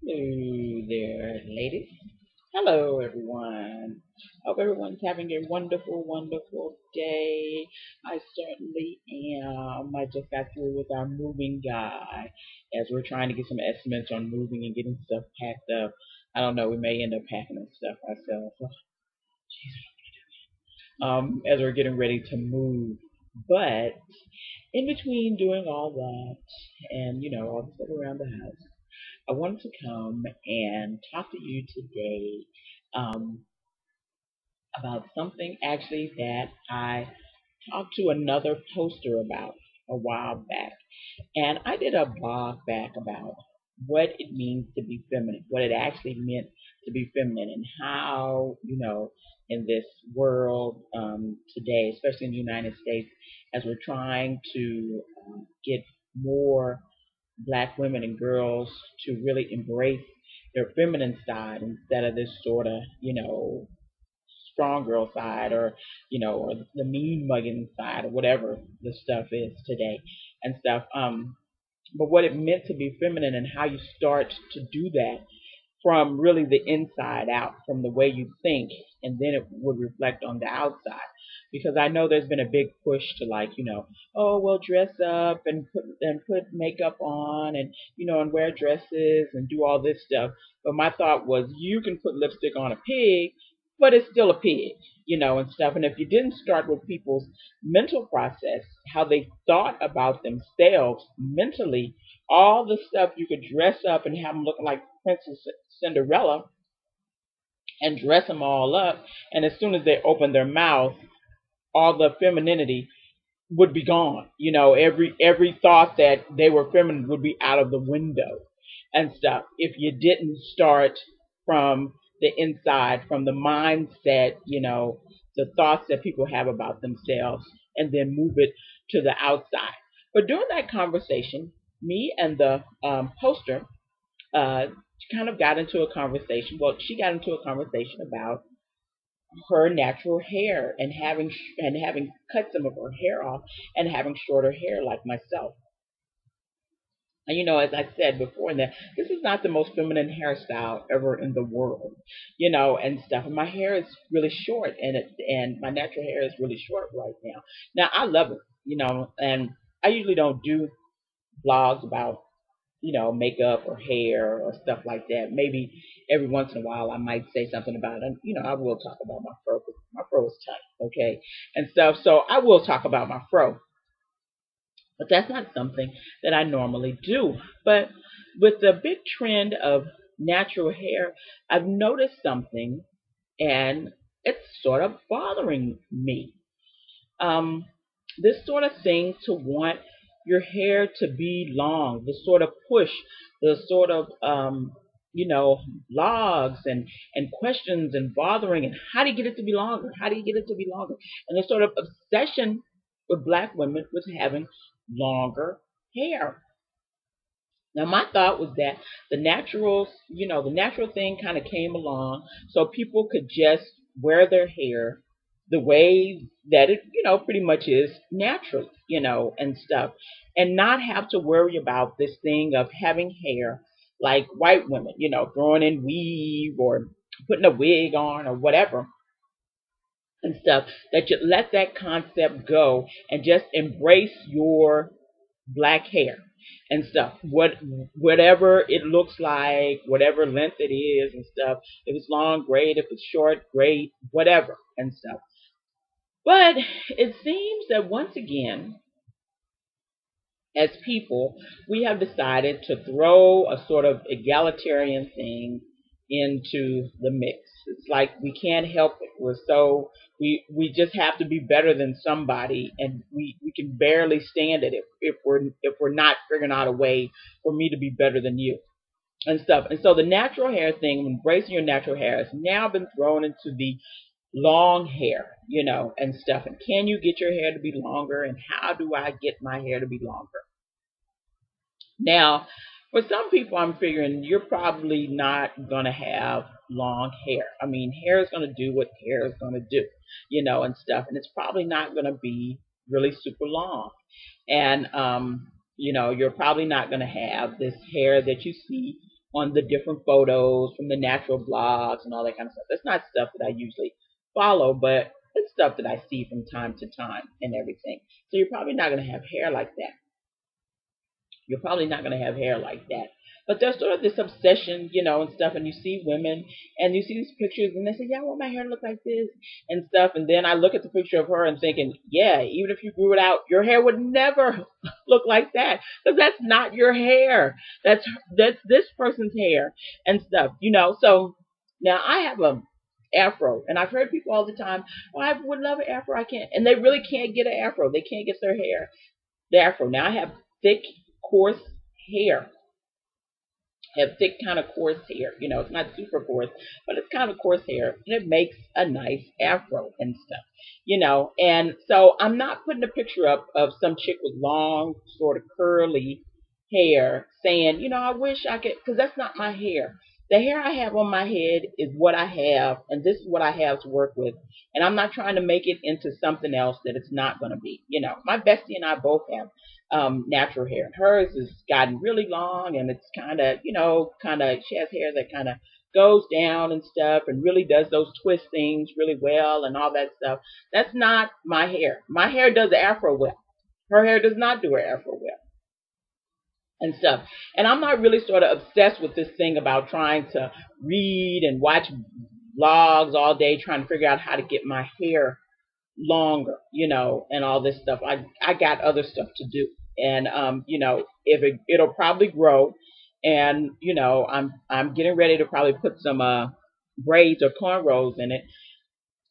Hello there, ladies. Hello, everyone. Hope everyone's having a wonderful, wonderful day. I certainly am. I just got through with our moving guy as we're trying to get some estimates on moving and getting stuff packed up. I don't know, we may end up packing the stuff ourselves. Oh, as we're getting ready to move. But in between doing all that and, all the stuff around the house, I wanted to come and talk to you today um, about something actually that I talked to another poster about a while back. And I did a blog back about what it means to be feminine, what it actually meant to be feminine, and how, in this world today, especially in the United States, as we're trying to get more black women and girls to really embrace their feminine side instead of this sort of, strong girl side or, or the mean mugging side or whatever the stuff is today and stuff. But what it meant to be feminine and how you start to do that from really the inside out, from the way you think, and then it would reflect on the outside. Because I know there's been a big push to like, oh well, dress up and put makeup on and and wear dresses and do all this stuff. But my thought was, you can put lipstick on a pig, but it's still a pig, and stuff. And if you didn't start with people's mental process, how they thought about themselves mentally, all the stuff you could dress up and have them looking like Princess Cinderella and dress them all up, and as soon as they open their mouth, all the femininity would be gone. Every thought that they were feminine would be out of the window and stuff. If you didn't start from the inside, from the mindset, the thoughts that people have about themselves, and then move it to the outside. But during that conversation, me and the poster kind of got into a conversation. Well, she got into a conversation about her natural hair and having cut some of her hair off and having shorter hair like myself. And as I said before, that this is not the most feminine hairstyle ever in the world, and stuff. And my hair is really short, and my natural hair is really short right now. Now I love it, and I usually don't do blogs about makeup or hair or stuff like that. Maybe every once in a while I might say something about it. I will talk about my fro 'cause my fro is tight, okay, and stuff. So I will talk about my fro, but that's not something that I normally do. But with the big trend of natural hair, I've noticed something, and it's sort of bothering me. Um, this sort of thing to want your hair to be long, the sort of push, the sort of blogs and questions and bothering and how do you get it to be longer? How do you get it to be longer? And the sort of obsession with black women with having longer hair. Now my thought was that the natural thing kind of came along so people could just wear their hair the way that it, pretty much is naturally, and stuff, and not have to worry about this thing of having hair like white women, throwing in weave or putting a wig on or whatever and stuff, that you let that concept go and just embrace your black hair and stuff. Whatever it looks like, whatever length it is and stuff. If it's long, great. If it's short, great. Whatever and stuff. But it seems that once again, as people, we have decided to throw a sort of egalitarian thing into the mix. It's like we can't help it. We just have to be better than somebody, and we can barely stand it if we're not figuring out a way for me to be better than you and stuff. And so the natural hair thing, embracing your natural hair, has now been thrown into the long hair, and stuff. And can you get your hair to be longer? And how do I get my hair to be longer? Now, for some people, I'm figuring you're probably not going to have long hair. I mean, hair is going to do what hair is going to do, and stuff. And it's probably not going to be really super long. And, you're probably not going to have this hair that you see on the different photos from the natural blogs and all that kind of stuff. That's not stuff that I usually follow, but it's stuff that I see from time to time and everything. So you're probably not going to have hair like that. You're probably not going to have hair like that. But there's sort of this obsession, and stuff. And you see women and you see these pictures and they say, yeah, I want my hair to look like this and stuff. And then I look at the picture of her and thinking, yeah, even if you grew it out, your hair would never look like that because that's not your hair. That's this person's hair and stuff. So now I have a afro and I've heard people all the time, oh, I would love an afro. I can't. And they really can't get an afro. They can't get their hair the afro. Now I have thick, coarse hair. Have thick, kind of coarse hair. It's not super coarse, but it's kind of coarse hair, and it makes a nice afro and stuff. And so I'm not putting a picture up of some chick with long, sort of curly hair saying, I wish I could, because that's not my hair. The hair I have on my head is what I have, and this is what I have to work with. And I'm not trying to make it into something else that it's not going to be. My bestie and I both have natural hair. Hers has gotten really long, and it's she has hair that kind of goes down and stuff, and really does those twist things really well and all that stuff. That's not my hair. My hair does the afro well. Her hair does not do her afro well and stuff. And I'm not really sort of obsessed with this thing about trying to read and watch vlogs all day trying to figure out how to get my hair longer, and all this stuff. I got other stuff to do. And if it'll probably grow, and I'm getting ready to probably put some braids or cornrows in it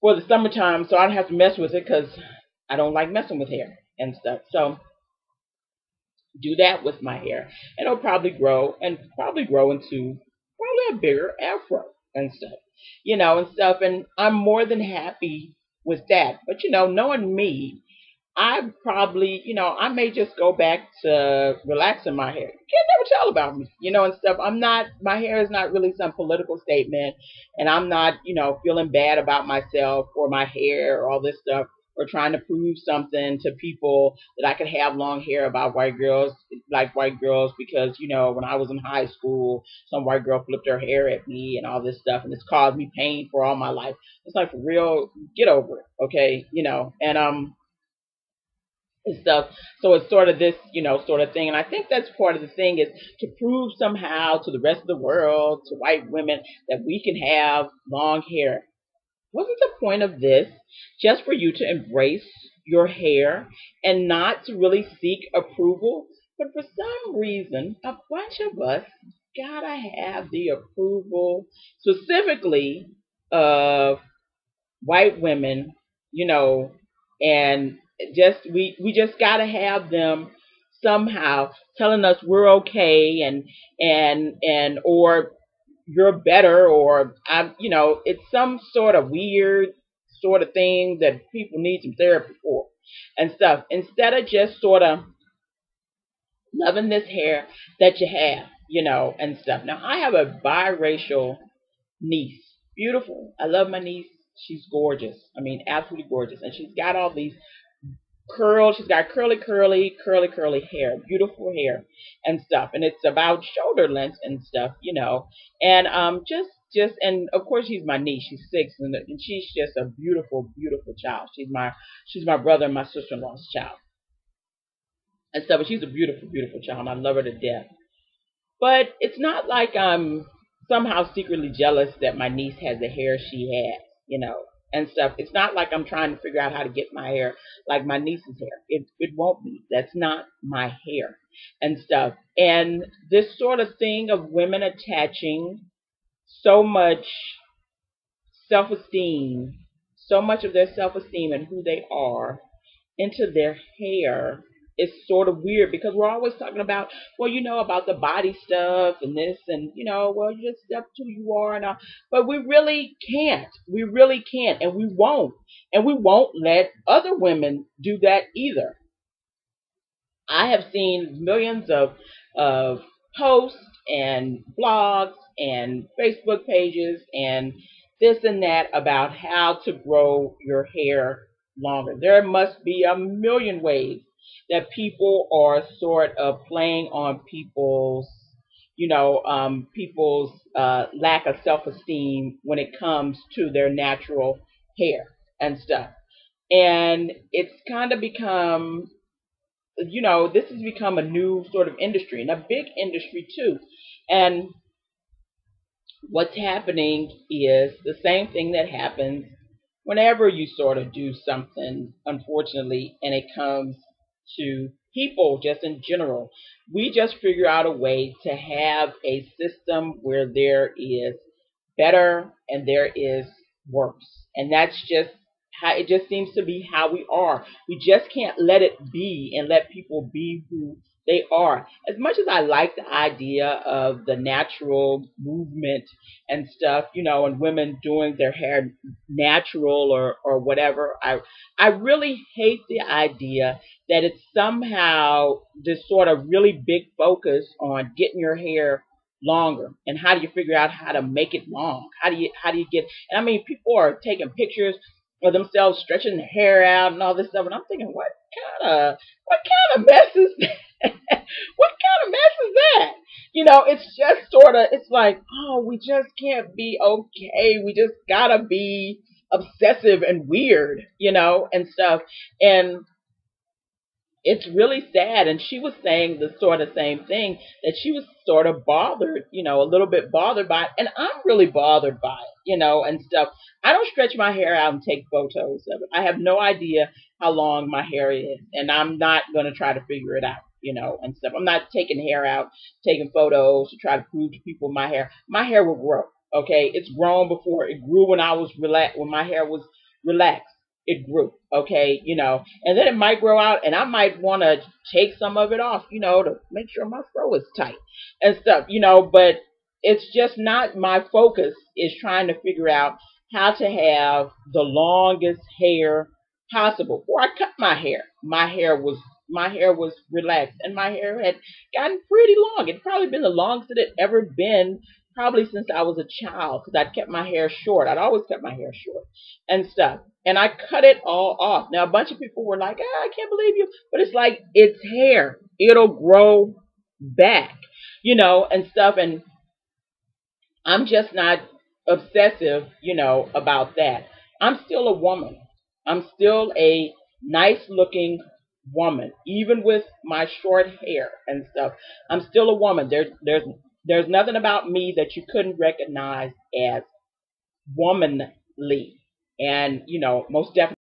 for the summertime, so I don't have to mess with it because I don't like messing with hair and stuff. So do that with my hair, and it'll probably grow into probably a bigger afro and stuff. And I'm more than happy with that. But knowing me, I probably, I may just go back to relaxing my hair. You can't never tell about me, and stuff. My hair is not really some political statement, and I'm not, feeling bad about myself or my hair or all this stuff, or trying to prove something to people that I could have long hair about white girls, like white girls, because, when I was in high school, some white girl flipped her hair at me and all this stuff, and it's caused me pain for all my life. It's like, for real, get over it, okay? And stuff. So it's sort of this, sort of thing. And I think that's part of the thing, is to prove somehow to the rest of the world, to white women, that we can have long hair. Wasn't the point of this just for you to embrace your hair and not to really seek approval? But for some reason, a bunch of us gotta have the approval, specifically of white women, and we just gotta have them somehow telling us we're okay, and or you're better, or it's some sort of weird sort of thing that people need some therapy for and stuff, instead of just sort of loving this hair that you have, and stuff. Now I have a biracial niece. Beautiful. I love my niece. She's gorgeous. I mean, absolutely gorgeous. And she's got all these curls. She's got curly hair, beautiful hair and stuff. And it's about shoulder length and stuff. And and of course she's my niece. She's 6, and she's just a beautiful, beautiful child. She's my brother and my sister-in-law's child and stuff. But she's a beautiful, beautiful child, and I love her to death. But it's not like I'm somehow secretly jealous that my niece has the hair she has, and stuff. It's not like I'm trying to figure out how to get my hair like my niece's hair. It won't be. That's not my hair and stuff. And this sort of thing of women attaching so much self-esteem, so much of their self-esteem and who they are into their hair is sort of weird, because we're always talking about, well, about the body stuff and this, and well, you just step to who you are and all. But we really can't. We really can't, and we won't. And we won't let other women do that either. I have seen millions of posts and blogs and Facebook pages and this and that about how to grow your hair longer. There must be a million ways that people are sort of playing on people's people's lack of self-esteem when it comes to their natural hair and stuff. And it's kind of become, this has become a new sort of industry, and a big industry too. And what's happening is the same thing that happens whenever you sort of do something, unfortunately, and it comes to people just in general. We just figure out a way to have a system where there is better and there is worse. And that's just how it just seems to be how we are. We just can't let it be and let people be who they are. As much as I like the idea of the natural movement and stuff, and women doing their hair natural or whatever, I really hate the idea that it's somehow this sort of really big focus on getting your hair longer. And how do you figure out how to make it long? How do you get, and I mean, people are taking pictures of themselves stretching their hair out and all this stuff, and I'm thinking, what kind of mess is that? What kind of mess is that? It's just sort of, it's like, oh, we just can't be okay. We just gotta be obsessive and weird, and stuff. And it's really sad. And she was saying the sort of same thing, that she was sort of bothered, a little bit bothered by it. And I'm really bothered by it, and stuff. I don't stretch my hair out and take photos of it. I have no idea how long my hair is, and I'm not going to try to figure it out, and stuff. I'm not taking hair out, taking photos to try to prove to people my hair. My hair will grow. Okay, it's grown before. It grew when I was relaxed, when my hair was relaxed. It grew, okay, and then it might grow out, and I might want to take some of it off, to make sure my fro is tight and stuff, but it's just not my focus, is trying to figure out how to have the longest hair possible. Before I cut my hair, my hair was relaxed, and my hair had gotten pretty long. It'd probably been the longest it had ever been, probably since I was a child, because I'd kept my hair short. I'd always kept my hair short and stuff. And I cut it all off. Now, a bunch of people were like, I can't believe you. But it's like, it's hair. It'll grow back, and stuff. And I'm just not obsessive, about that. I'm still a woman. I'm still a nice looking woman, even with my short hair and stuff. I'm still a woman. There's nothing about me that you couldn't recognize as womanly. And, most definitely